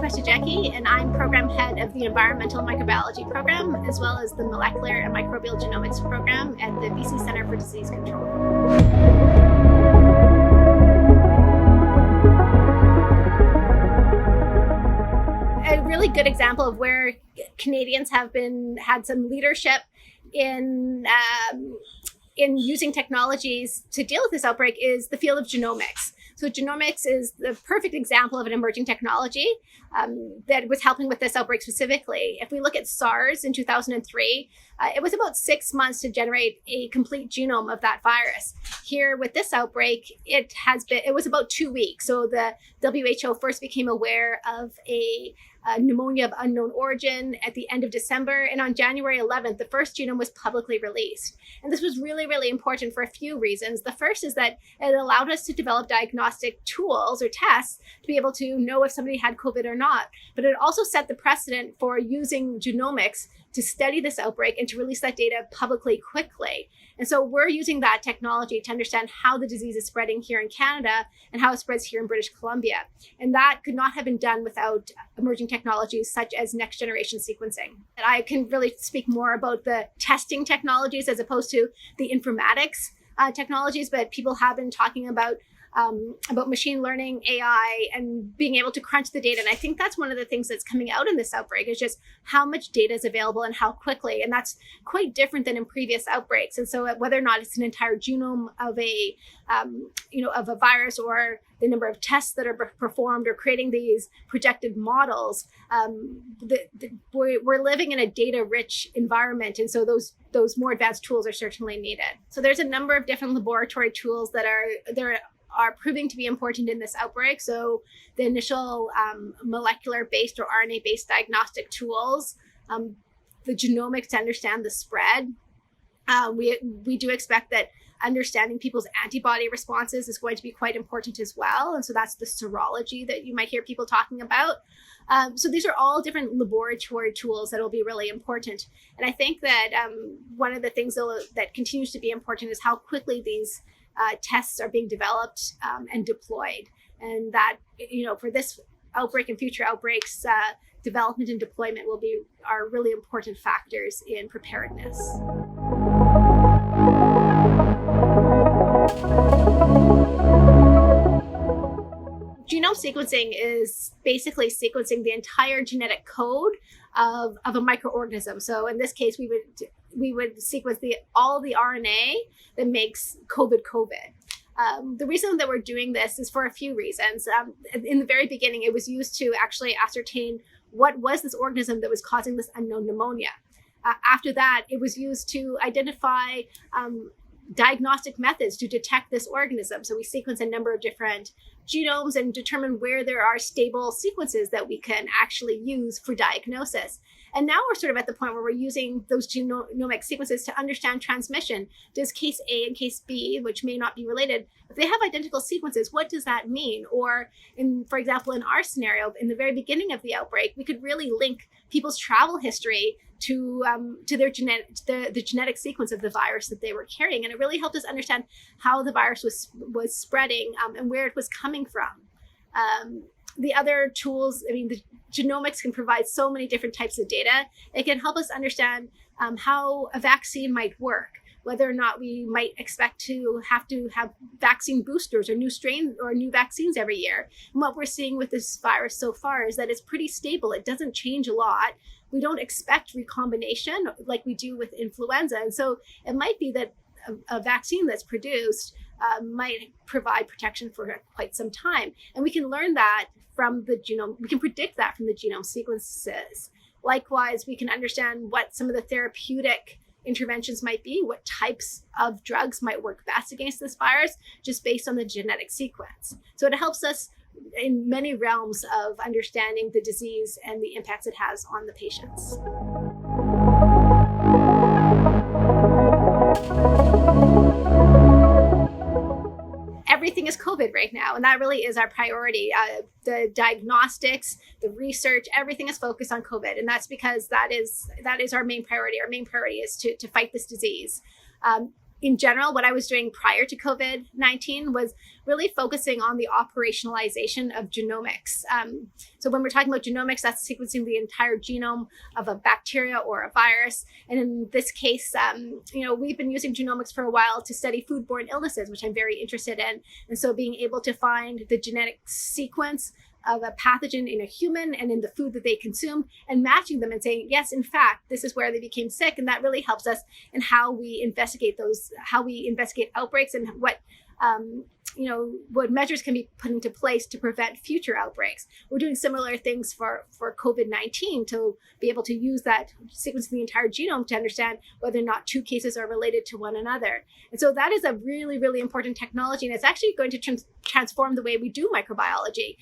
Prystajecky, and I'm program head of the Environmental Microbiology program, as well as the Molecular and Microbial Genomics program at the BC Centre for Disease Control. A really good example of where Canadians have had some leadership in using technologies to deal with this outbreak is the field of genomics. So genomics is the perfect example of an emerging technology that was helping with this outbreak specifically. If we look at SARS in 2003, it was about 6 months to generate a complete genome of that virus. Here with this outbreak, it was about 2 weeks. So the WHO first became aware of a pneumonia of unknown origin at the end of December. And on January 11th, the first genome was publicly released. And this was really, really important for a few reasons. The first is that it allowed us to develop diagnostic tools or tests to be able to know if somebody had COVID or not. But it also set the precedent for using genomics to study this outbreak and to release that data publicly quickly. And so we're using that technology to understand how the disease is spreading here in Canada and how it spreads here in British Columbia. And that could not have been done without emerging technologies such as next generation sequencing. And I can really speak more about the testing technologies as opposed to the informatics technologies, but people have been talking about machine learning, AI, and being able to crunch the data. And I think that's one of the things that's coming out in this outbreak is just how much data is available and how quickly. And that's quite different than in previous outbreaks. And so whether or not it's an entire genome of a virus or the number of tests that are performed or creating these projected models, we're living in a data-rich environment. And so those more advanced tools are certainly needed. So there's a number of different laboratory tools that are proving to be important in this outbreak. So the initial molecular-based or RNA-based diagnostic tools, the genomics to understand the spread. We do expect that understanding people's antibody responses is going to be quite important as well. And so that's the serology that you might hear people talking about. So these are all different laboratory tools that will be really important. And I think that one of the things that continues to be important is how quickly these tests are being developed and deployed. And that, for this outbreak and future outbreaks, development and deployment are really important factors in preparedness. Genome sequencing is basically sequencing the entire genetic code of a microorganism. So in this case, we would sequence all the RNA that makes COVID. The reason that we're doing this is for a few reasons. In the very beginning, it was used to actually ascertain what was this organism that was causing this unknown pneumonia. After that, it was used to identify diagnostic methods to detect this organism. So we sequence a number of different genomes and determine where there are stable sequences that we can actually use for diagnosis. And now we're sort of at the point where we're using those genomic sequences to understand transmission. Does case A and case B, which may not be related, if they have identical sequences, what does that mean? Or for example, in our scenario, in the very beginning of the outbreak, we could really link people's travel history to their the genetic sequence of the virus that they were carrying. And it really helped us understand how the virus was spreading and where it was coming from. The other tools, the genomics can provide so many different types of data. It can help us understand how a vaccine might work, whether or not we might expect to have vaccine boosters or new strains or new vaccines every year. And what we're seeing with this virus so far is that it's pretty stable. It doesn't change a lot. We don't expect recombination like we do with influenza. And so it might be that a vaccine that's produced might provide protection for quite some time. And we can learn that from the genome. We can predict that from the genome sequences. Likewise, we can understand what some of the therapeutic interventions might be, what types of drugs might work best against this virus, just based on the genetic sequence. So it helps us in many realms of understanding the disease and the impacts it has on the patients. Everything is COVID right now, and that really is our priority. The diagnostics, the research, everything is focused on COVID, and that's because that is our main priority. Our main priority is to fight this disease. in general, what I was doing prior to COVID-19 was really focusing on the operationalization of genomics. So when we're talking about genomics, that's sequencing the entire genome of a bacteria or a virus. And in this case, we've been using genomics for a while to study foodborne illnesses, which I'm very interested in. And so being able to find the genetic sequence of a pathogen in a human and in the food that they consumed and matching them and saying, yes, in fact, this is where they became sick. And that really helps us in how we investigate outbreaks and what measures can be put into place to prevent future outbreaks. We're doing similar things for COVID-19 to be able to use that sequence of the entire genome to understand whether or not two cases are related to one another. And so that is a really, really important technology, and it's actually going to transform the way we do microbiology.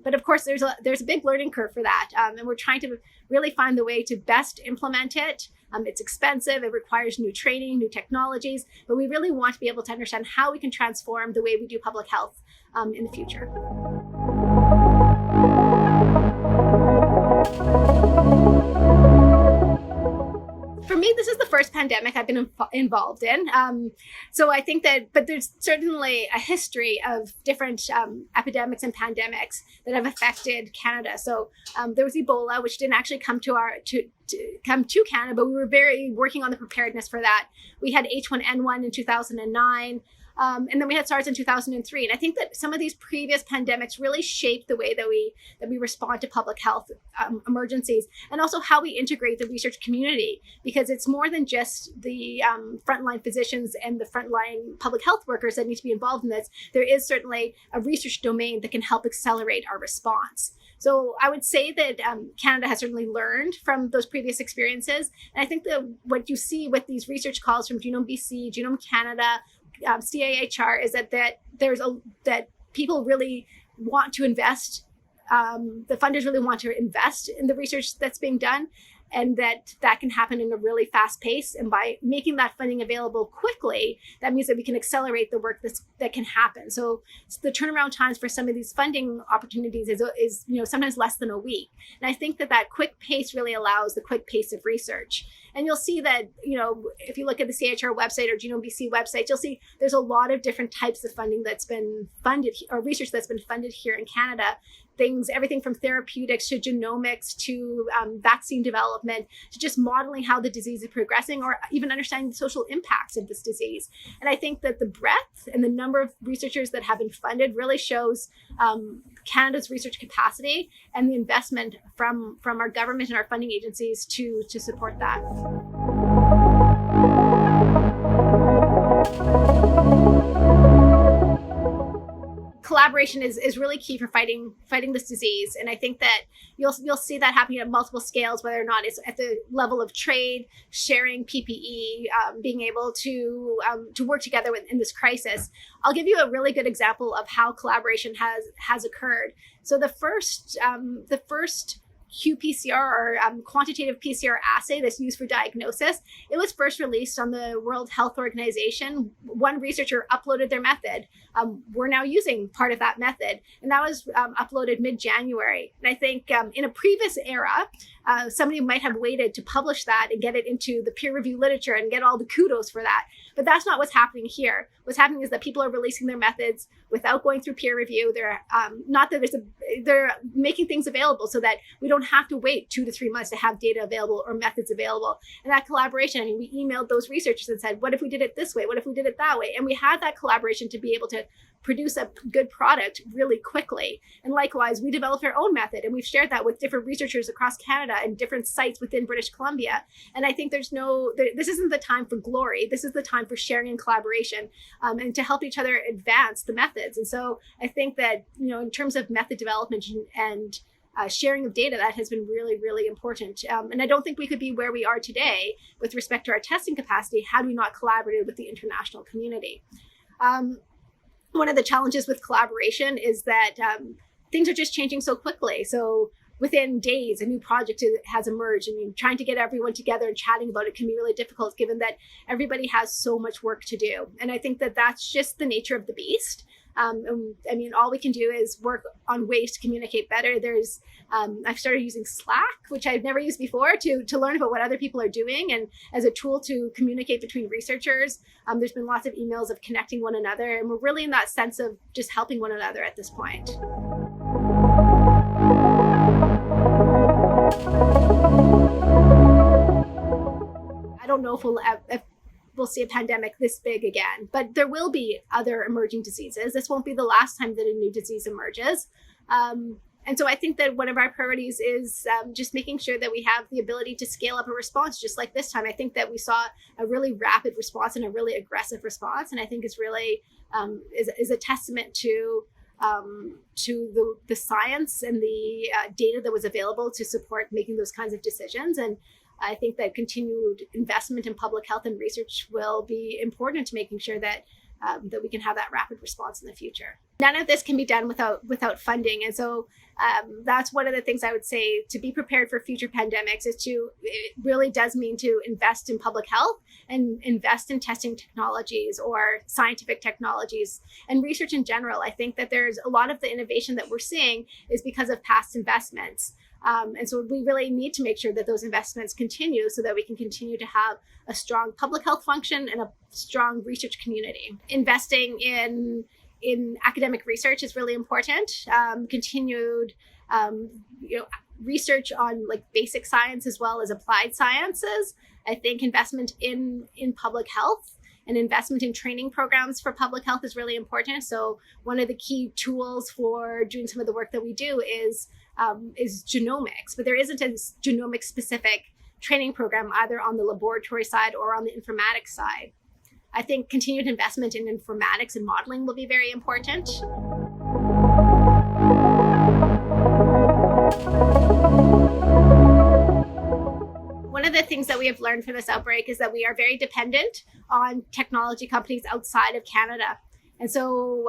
But of course, there's a big learning curve for that, and we're trying to really find the way to best implement it. It's expensive, it requires new training, new technologies, but we really want to be able to understand how we can transform the way we do public health in the future. For me, this is the first pandemic I've been involved in. So I think but there's certainly a history of different epidemics and pandemics that have affected Canada. So there was Ebola, which didn't actually come to Canada, but we were very working on the preparedness for that. We had H1N1 in 2009. And then we had SARS in 2003. And I think that some of these previous pandemics really shaped the way that we respond to public health emergencies, and also how we integrate the research community, because it's more than just the frontline physicians and the frontline public health workers that need to be involved in this. There is certainly a research domain that can help accelerate our response. So I would say that Canada has certainly learned from those previous experiences. And I think that what you see with these research calls from Genome BC, Genome Canada, CAHR is that people really want to invest. The funders really want to invest in the research that's being done, and that can happen in a really fast pace. And by making that funding available quickly, that means that we can accelerate the work that can happen. So the turnaround times for some of these funding opportunities is sometimes less than a week. And I think that quick pace really allows the quick pace of research. And you'll see that, if you look at the CHR website or Genome BC website, you'll see there's a lot of different types of funding that's been funded, or research that's been funded here in Canada. Everything from therapeutics to genomics to vaccine development to just modeling how the disease is progressing, or even understanding the social impacts of this disease. And I think that the breadth and the number of researchers that have been funded really shows Canada's research capacity and the investment from our government and our funding agencies to support that. Collaboration is really key for fighting this disease, and I think that you'll see that happening at multiple scales, whether or not it's at the level of trade, sharing PPE, being able to work together in this crisis. I'll give you a really good example of how collaboration has occurred. So the first qPCR, or quantitative PCR assay that's used for diagnosis, it was first released on the World Health Organization. One researcher uploaded their method. We're now using part of that method, and that was uploaded mid-January. And I think in a previous era, somebody might have waited to publish that and get it into the peer review literature and get all the kudos for that. But that's not what's happening here. What's happening is that people are releasing their methods without going through peer review. They're making things available so that we don't have to wait 2 to 3 months to have data available or methods available. And that collaboration, we emailed those researchers and said, what if we did it this way? What if we did it that way? And we had that collaboration to be able to produce a good product really quickly. And likewise, we developed our own method, and we've shared that with different researchers across Canada and different sites within British Columbia. And I think this isn't the time for glory. This is the time for sharing and collaboration, and to help each other advance the methods. And so I think that, in terms of method development and sharing of data, that has been really, really important. And I don't think we could be where we are today with respect to our testing capacity had we not collaborated with the international community. One of the challenges with collaboration is that things are just changing so quickly. So within days, a new project has emerged, and trying to get everyone together and chatting about it can be really difficult, given that everybody has so much work to do. And I think that that's just the nature of the beast. I mean, all we can do is work on ways to communicate better. I've started using Slack, which I've never used before, to learn about what other people are doing, and as a tool to communicate between researchers. There's been lots of emails of connecting one another, and we're really in that sense of just helping one another at this point. I don't know if we'll see a pandemic this big again, but there will be other emerging diseases. This won't be the last time that a new disease emerges. And so I think that one of our priorities is just making sure that we have the ability to scale up a response, just like this time. I think that we saw a really rapid response and a really aggressive response, and I think it's really is a testament to the science and the data that was available to support making those kinds of decisions. And I think that continued investment in public health and research will be important to making sure that we can have that rapid response in the future. None of this can be done without funding. And so that's one of the things I would say to be prepared for future pandemics it really does mean to invest in public health and invest in testing technologies or scientific technologies and research in general. I think that there's a lot of the innovation that we're seeing is because of past investments. And so we really need to make sure that those investments continue so that we can continue to have a strong public health function and a strong research community. Investing in academic research is really important. Continued research on like basic science as well as applied sciences. I think investment in public health and investment in training programs for public health is really important. So one of the key tools for doing some of the work that we do is genomics, but there isn't a genomic specific training program either on the laboratory side or on the informatics side. I think continued investment in informatics and modeling will be very important. One of the things that we have learned from this outbreak is that we are very dependent on technology companies outside of Canada. And so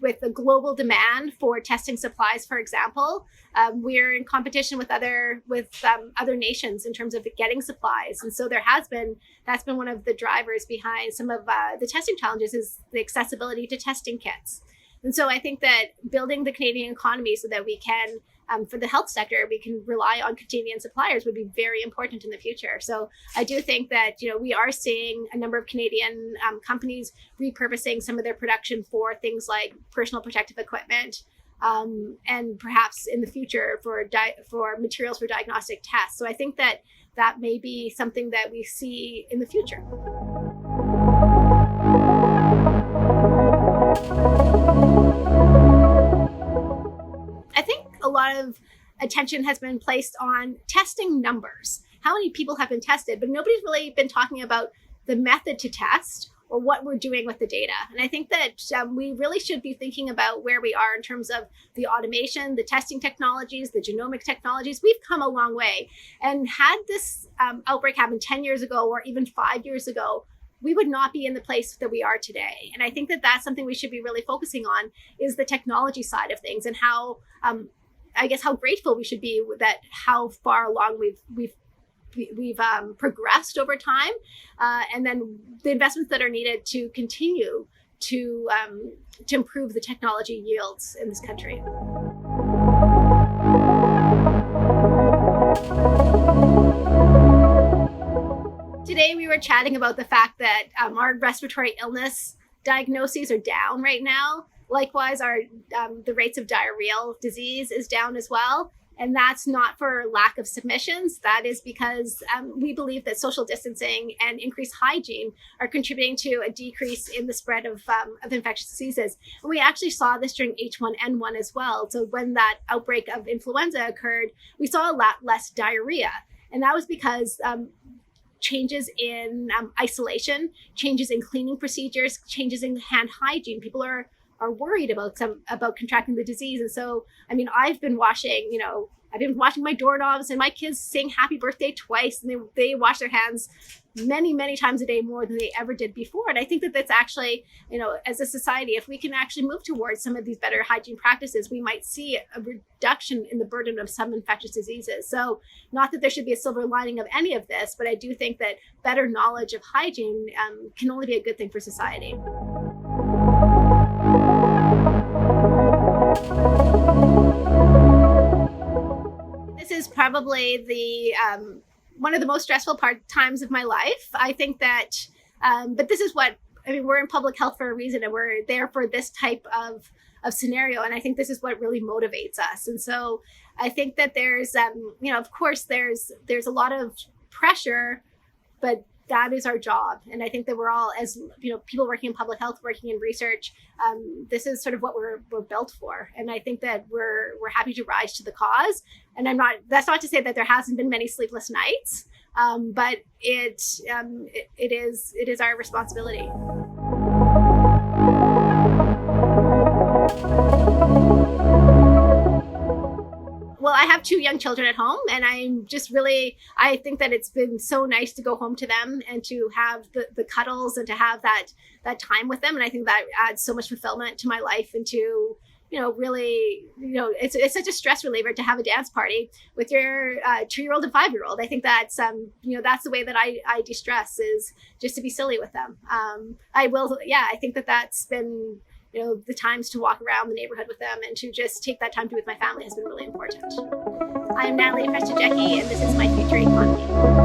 with the global demand for testing supplies, for example, we're in competition with other nations in terms of getting supplies. And so that's been one of the drivers behind some of the testing challenges is the accessibility to testing kits. And so I think that building the Canadian economy so that we can, for the health sector, we can rely on Canadian suppliers would be very important in the future. So I do think that, we are seeing a number of Canadian companies repurposing some of their production for things like personal protective equipment, and perhaps in the future for materials for diagnostic tests. So I think that may be something that we see in the future. I think a lot of attention has been placed on testing numbers. How many people have been tested, but nobody's really been talking about the method to test or what we're doing with the data. And I think that we really should be thinking about where we are in terms of the automation, the testing technologies, the genomic technologies. We've come a long way. And had this outbreak happened 10 years ago or even 5 years ago, we would not be in the place that we are today. And I think that that's something we should be really focusing on is the technology side of things and how, how grateful we should be with that, how far along we've progressed over time, and then the investments that are needed to continue to improve the technology yields in this country. Today we were chatting about the fact that our respiratory illness diagnoses are down right now. Likewise, the rates of diarrheal disease is down as well. And that's not for lack of submissions. That is because we believe that social distancing and increased hygiene are contributing to a decrease in the spread of infectious diseases. And we actually saw this during H1N1 as well. So when that outbreak of influenza occurred, we saw a lot less diarrhea. And that was because changes in isolation, changes in cleaning procedures, changes in hand hygiene. People are worried about contracting the disease. And so, I've been washing my doorknobs, and my kids sing happy birthday twice, and they wash their hands many, many times a day more than they ever did before. And I think that that's actually, as a society, if we can actually move towards some of these better hygiene practices, we might see a reduction in the burden of some infectious diseases. So not that there should be a silver lining of any of this, but I do think that better knowledge of hygiene can only be a good thing for society. probably the one of the most stressful times of my life. I think that, but this is what, I mean, we're in public health for a reason, and we're there for this type of scenario. And I think this is what really motivates us. And so I think that there's, of course, there's a lot of pressure, but that is our job. And I think that we're all, as people working in public health, working in research, this is sort of what we're built for. And I think that we're happy to rise to the cause. And that's not to say that there hasn't been many sleepless nights, but it is our responsibility. Well, I have 2 young children at home, and I think that it's been so nice to go home to them and to have the cuddles and to have that time with them. And I think that adds so much fulfillment to my life, and to, really, it's such a stress reliever to have a dance party with your 2-year-old and 5-year-old. I think that's, that's the way that I de-stress, is just to be silly with them. I think that's been, the times to walk around the neighborhood with them and to just take that time to be with my family has been really important. I'm Natalie Prystajecky, and this is My Future Economy.